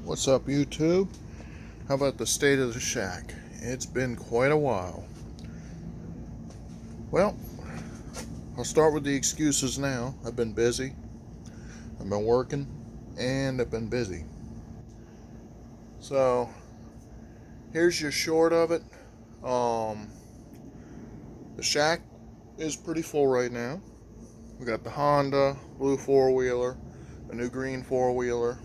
What's up, YouTube? How about the state of the shack? It's been quite a while. Well, I'll start with the excuses now. I've been busy, I've been working, and I've been busy. So, here's your short of it. Um, the shack is pretty full right now. We got the Honda blue four-wheeler, a new green four-wheeler,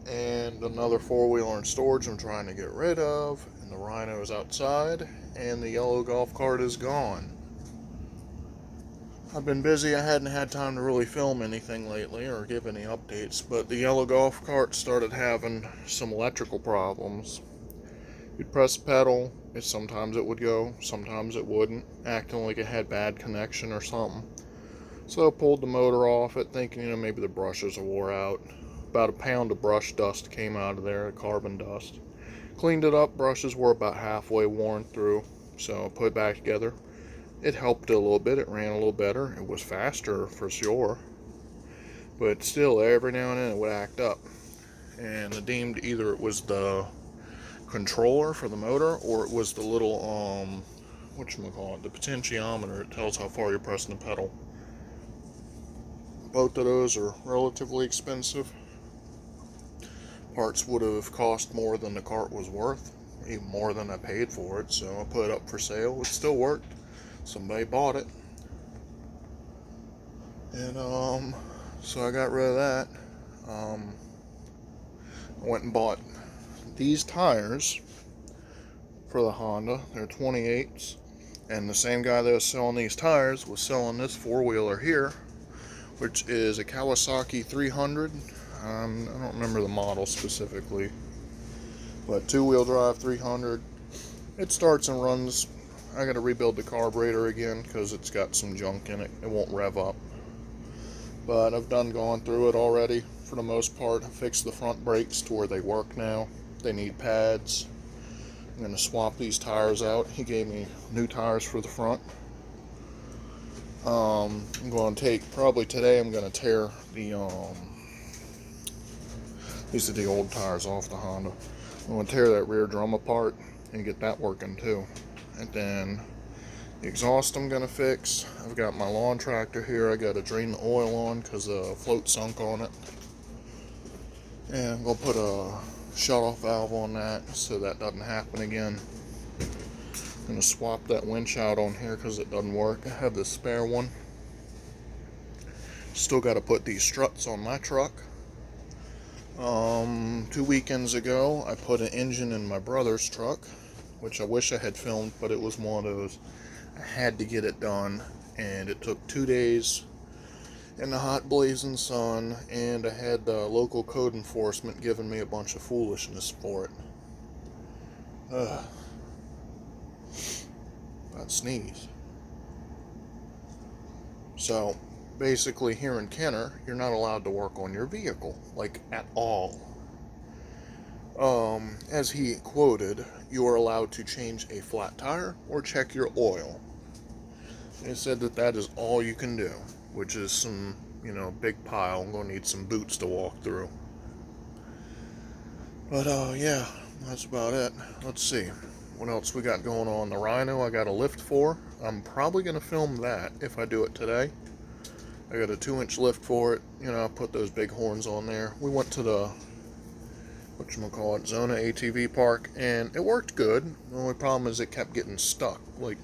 and another four-wheeler in storage I'm trying to get rid of, and the Rhino is outside, and the yellow golf cart is gone. I've been busy. I hadn't had time to really film anything lately or give any updates, but the yellow golf cart started having some electrical problems. You'd press the pedal, sometimes it would go, sometimes it wouldn't, acting like it had bad connection or something. So I pulled the motor off it, thinking, maybe the brushes are wore out. About a pound of brush dust came out of there, carbon dust. Cleaned it up, brushes were about halfway worn through, so I put it back together. It helped a little bit, it ran a little better, it was faster for sure. But still, every now and then it would act up. And I deemed either it was the controller for the motor or it was the little, the potentiometer. It tells how far you're pressing the pedal. Both of those are relatively expensive. Parts would have cost more than the cart was worth, even more than I paid for it, so I put it up for sale. It still worked. Somebody bought it. And, so I got rid of that. I went and bought these tires for the Honda. They're 28s. And the same guy that was selling these tires was selling this four-wheeler here, which is a Kawasaki 300. I don't remember the model specifically, but two-wheel drive 300. It starts and runs. I got to rebuild the carburetor again because it's got some junk in it. It won't rev up. But I've gone through it already for the most part. I fixed the front brakes to where they work now. They need pads. I'm going to swap these tires out. He gave me new tires for the front. I'm going to probably today I'm going to tear these are the old tires off the Honda. I'm going to tear that rear drum apart and get that working too. And then the exhaust I'm going to fix. I've got my lawn tractor here. I got to drain the oil on because the float sunk on it. And I'm going to put a shut-off valve on that so that doesn't happen again. I'm going to swap that winch out on here because it doesn't work. I have the spare one. Still got to put these struts on my truck. 2 weekends ago, I put an engine in my brother's truck, which I wish I had filmed, but it was one of those. I had to get it done, and it took 2 days in the hot blazing sun, and I had the local code enforcement giving me a bunch of foolishness for it. I'd sneeze. So, basically here in Kenner, you're not allowed to work on your vehicle, like at all. As he quoted, you are allowed to change a flat tire or check your oil. He said that is all you can do, which is some, big pile. I'm going to need some boots to walk through. But, yeah, that's about it. Let's see. What else we got going on? The Rhino I got a lift for. I'm probably going to film that if I do it today. I got a 2-inch lift for it. I put those big horns on there. We went to the Zona ATV park, and it worked good. The only problem is it kept getting stuck. Like,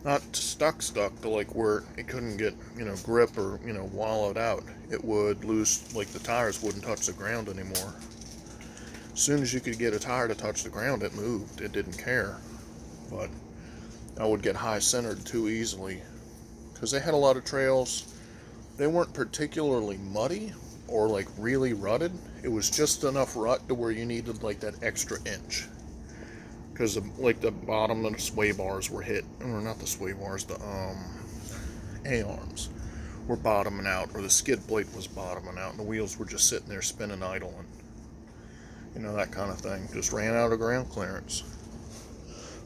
not stuck to like where it couldn't get, grip or, wallowed out. It would lose, like the tires wouldn't touch the ground anymore. As soon as you could get a tire to touch the ground, it moved. It didn't care. But I would get high centered too easily. Because they had a lot of trails. They weren't particularly muddy or like really rutted. It was just enough rut to where you needed like that extra inch. Because like the bottom of the sway bars were hit, or not the sway bars, the A-arms were bottoming out, or the skid plate was bottoming out, and the wheels were just sitting there spinning idling. That kind of thing. Just ran out of ground clearance.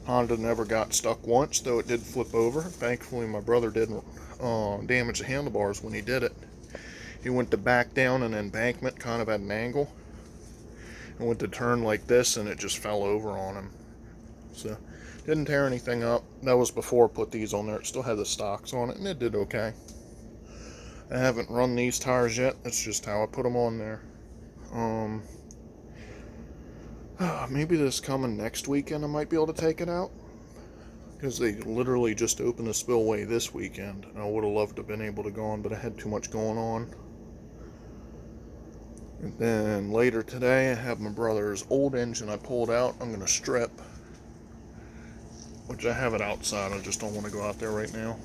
Honda never got stuck once, though it did flip over. Thankfully, my brother didn't damage the handlebars when he did it. He went to back down an embankment kind of at an angle, and went to turn like this, and it just fell over on him. So, didn't tear anything up. That was before I put these on there. It still had the stocks on it, and it did okay. I haven't run these tires yet. That's just how I put them on there. Maybe this coming next weekend I might be able to take it out, because they literally just opened the spillway this weekend. I would have loved to have been able to go on, but I had too much going on. And then later today, I have my brother's old engine I pulled out. I'm going to strip, which I have it outside. I just don't want to go out there right now.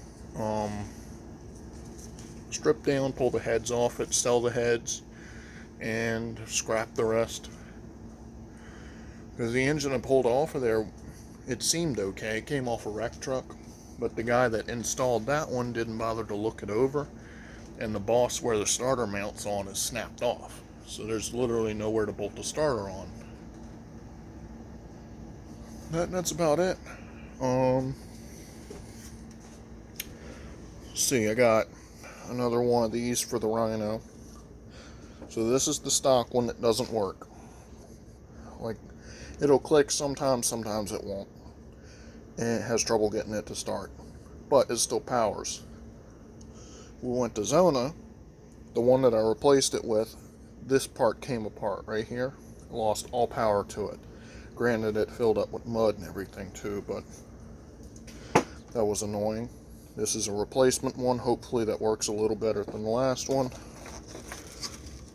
Strip down, pull the heads off it, sell the heads, and scrap the rest. Because the engine I pulled off of there, it seemed okay. It came off a wreck truck, but the guy that installed that one didn't bother to look it over, and the boss where the starter mounts on is snapped off. So there's literally nowhere to bolt the starter on. That's about it. See, I got another one of these for the Rhino. So this is the stock one that doesn't work. Like, it'll click sometimes, sometimes it won't. And it has trouble getting it to start. But it still powers. We went to Zona. The one that I replaced it with, this part came apart right here. Lost all power to it. Granted, it filled up with mud and everything too, but that was annoying. This is a replacement one. Hopefully that works a little better than the last one.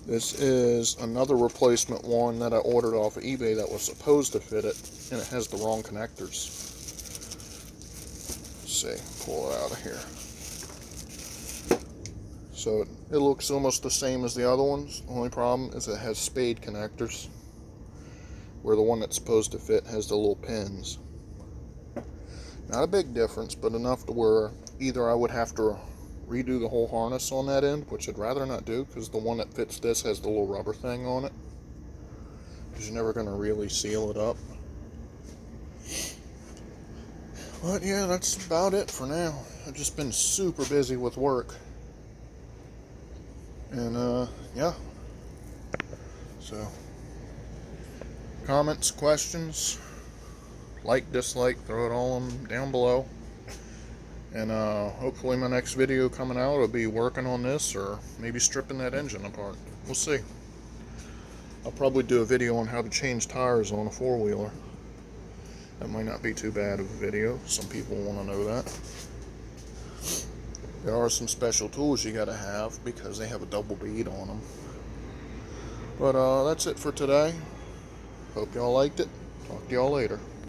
This is another replacement one that I ordered off of eBay that was supposed to fit it, and it has the wrong connectors. Let's see, pull it out of here. So it looks almost the same as the other ones. The only problem is it has spade connectors, where the one that's supposed to fit has the little pins. Not a big difference, but enough to where either I would have to redo the whole harness on that end, which I'd rather not do, because the one that fits this has the little rubber thing on it, because you're never going to really seal it up. But yeah, that's about it for now. I've just been super busy with work, and yeah, so comments, questions, like, dislike, throw it all down below. And hopefully my next video coming out will be working on this, or maybe stripping that engine apart. We'll see. I'll probably do a video on how to change tires on a four-wheeler. That might not be too bad of a video. Some people want to know that. There are some special tools you gotta have because they have a double bead on them. But that's it for today. Hope y'all liked it. Talk to y'all later.